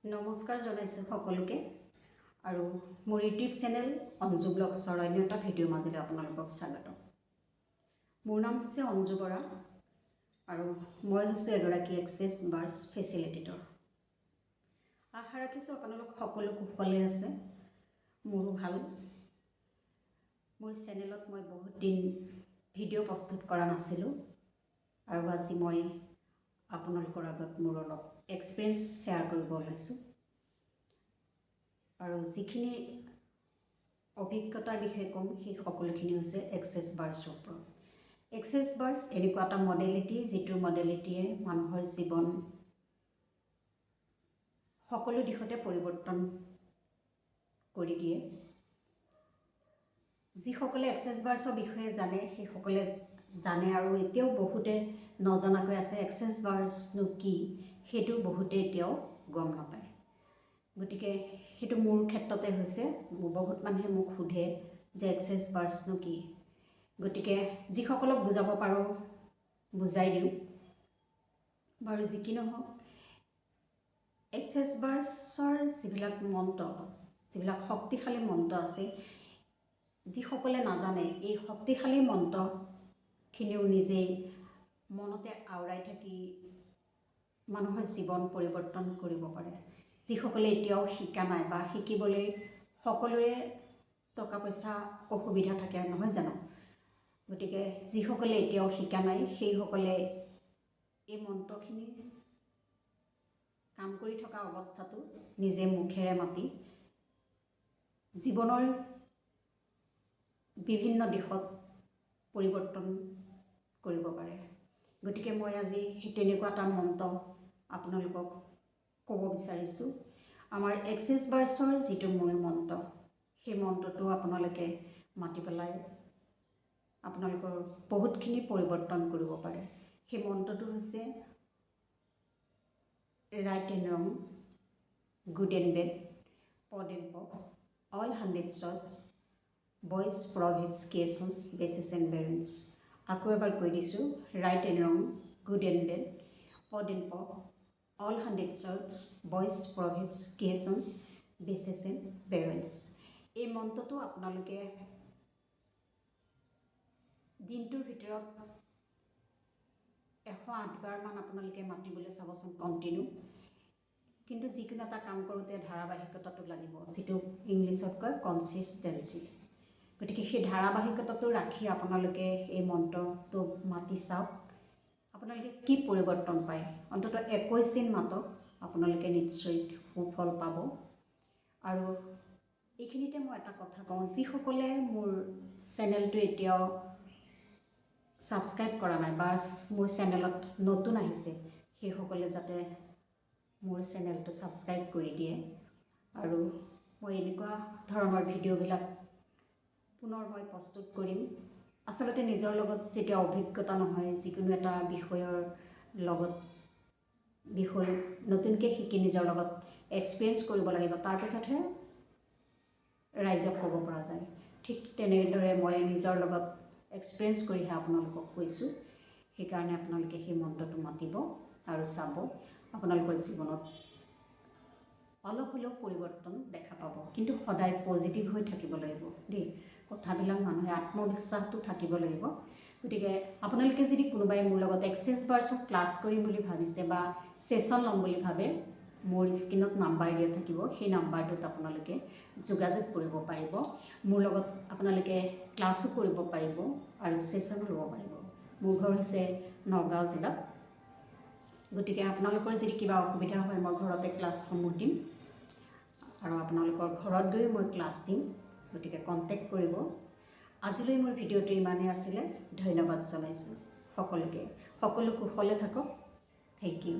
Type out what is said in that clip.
নমস্কাৰ জনাইছোঁ সকলোকে আৰু মোৰ ইউটিউব চেনেল অঞ্জু ব্লগছৰ অন্য এটা ভিডিঅ' মাজেৰে আপোনালোকক স্বাগতম। মোৰ নাম হৈছে অঞ্জু বৰা আৰু মই হৈছোঁ এগৰাকী এক্সেছ বাৰ্ছ ফেচিলিটেটৰ। আশা ৰাখিছোঁ আপোনালোক সকলো কুশলে আছে, মোৰো ভাল। মোৰ চেনেলত মই বহুত দিন ভিডিঅ' প্ৰস্তুত কৰা নাছিলোঁ আৰু আজি মই আপোনালোকৰ আগত মোৰ অলপ এক্সপিৰিয়েঞ্চ শ্বেয়াৰ কৰিব ওলাইছোঁ আৰু যিখিনি অভিজ্ঞতাৰ বিষয়ে ক'ম সেই সকলোখিনি হৈছে এক্সেছ বাৰ্ছৰ ওপৰত। এক্সেছ বাৰ্ছ এনেকুৱা এটা মডেলিটি যিটো মডেলিটিয়ে মানুহৰ জীৱন সকলো দিশতে পৰিৱৰ্তন কৰি দিয়ে। যিসকলে এক্সেছ বাৰ্ছৰ বিষয়ে জানে সেইসকলে জানে আৰু এতিয়াও বহুতে নজনাকৈ আছে এক্সেছ বাৰ্ছনো কি সেইটো বহুতে এতিয়াও গম নাপায়। গতিকে সেইটো মোৰ ক্ষেত্ৰতে হৈছে, বহুত মানুহে মোক সোধে যে এক্সেছ বাৰ্ছনো কি। গতিকে যিসকলক বুজাব পাৰোঁ বুজাই দিওঁ বাৰু। যি কি নহওক, এক্সেছ বাৰ্ছৰ যিবিলাক মন্ত্ৰ, যিবিলাক শক্তিশালী মন্ত্ৰ আছে, যিসকলে নাজানে এই শক্তিশালী মন্ত্ৰখিনিও নিজেই মনতে আওৰাই থাকি মানুহৰ জীৱন পৰিৱৰ্তন কৰিব পাৰে। যিসকলে এতিয়াও শিকা নাই বা শিকিবলৈ সকলোৰে টকা পইচা অসুবিধা থাকে নহয় জানো। গতিকে যিসকলে এতিয়াও শিকা নাই সেইসকলে এই মন্ত্ৰখিনি কাম কৰি থকা অৱস্থাটো নিজে মুখেৰে মাতি জীৱনৰ বিভিন্ন দিশত পৰিৱৰ্তন কৰিব পাৰে। গতিকে মই আজি তেনেকুৱা এটা মন্ত্ৰ আপোনালোকক ক'ব বিচাৰিছোঁ। আমাৰ এক্সেছ বাৰ্ছৰ যিটো মূল মন্ত্ৰ, সেই মন্ত্ৰটো আপোনালোকে মাতি পেলাই আপোনালোকৰ বহুতখিনি পৰিৱৰ্তন কৰিব পাৰে। সেই মন্ত্ৰটো হৈছে ৰাইট এণ্ড ৰং, good and bed, pod and পক্স, অল হাণ্ড্ৰেডছত, বইজ প্ৰভিডছ কেছন্স বেচিছ এণ্ড বেৰেঞ্চ। আকৌ এবাৰ কৈ দিছোঁ, ৰাইট এণ্ড ৰং, good and bed, pod and পক্স, অল হাণ্ড্ৰেডছত, বইজ প্ৰভিডছ কেছন্স বেচিছ এণ্ড বেৰেঞ্চ। এই মন্ত্ৰটো আপোনালোকে দিনটোৰ ভিতৰত 108 বাৰমান আপোনালোকে মাতিবলৈ চাবচোন কণ্টিনিউ। কিন্তু যিকোনো এটা কাম কৰোঁতে ধাৰাবাহিকতাটো লাগিব, যিটো ইংলিছত কয় কনচিষ্টেঞ্চি। গতিকে সেই ধাৰাবাহিকতাটো ৰাখি আপোনালোকে এই মন্ত্ৰটো মাতি চাওক, আপোনালোকে কি পৰিৱৰ্তন পায়। অন্ততঃ 21 দিন মাতক, আপোনালোকে নিশ্চয় সুফল পাব। আৰু এইখিনিতে মই এটা কথা কওঁ, যিসকলে মোৰ চেনেলটো এতিয়াও ছাবস্ক্ৰাইব কৰা নাই বা মোৰ চেনেলত নতুন আহিছে সেইসকলে যাতে মোৰ চেনেলটো ছাবস্ক্ৰাইব কৰি দিয়ে। আৰু মই এনেকুৱা ধৰণৰ ভিডিঅ'বিলাক পুনৰ মই প্ৰস্তুত কৰিম। আচলতে নিজৰ লগত যেতিয়া অভিজ্ঞতা নহয়, যিকোনো এটা বিষয় নতুনকৈ শিকি নিজৰ লগত এক্সপিৰিয়েঞ্চ কৰিব লাগিব, তাৰপিছতহে ৰাইজক ক'ব পৰা যায়। ঠিক তেনেদৰে মই নিজৰ লগত এক্সপিৰিয়েঞ্চ কৰিহে আপোনালোকক কৈছোঁ। সেইকাৰণে আপোনালোকে সেই মন্ত্ৰটো মাতিব আৰু চাব, আপোনালোকৰ জীৱনত অলপ হ'লেও পৰিৱৰ্তন দেখা পাব। কিন্তু সদায় পজিটিভ হৈ থাকিব লাগিব দেই। কথাবিলাক মানুহে আত্মবিশ্বাসটো থাকিব লাগিব। গতিকে আপোনালোকে যদি কোনোবাই মোৰ লগত এক্সেছ বাৰ্ছক ক্লাছ কৰিম বুলি ভাবিছে বা ছেশ্যন ল'ম বুলি ভাবে, মোৰ স্ক্ৰীণত নাম্বাৰ দিয়া থাকিব, সেই নাম্বাৰটোত আপোনালোকে যোগাযোগ কৰিব পাৰিব। মোৰ লগত আপোনালোকে ক্লাছো কৰিব পাৰিব আৰু ছেশ্যনো ল'ব পাৰিব। মোৰ ঘৰ হৈছে নগাঁও জিলাত। গতিকে আপোনালোকৰ যদি কিবা অসুবিধা হয় মই ঘৰতে ক্লাছসমূহ দিম আৰু আপোনালোকৰ ঘৰত গৈ মই ক্লাছ দিম। গতিকে কণ্টেক্ট কৰিব। আজিলৈ মোৰ ভিডিঅ'টো ইমানেই আছিলে। ধন্যবাদ জনাইছোঁ সকলোকে। সকলো কুশলে থাকক। Thank U.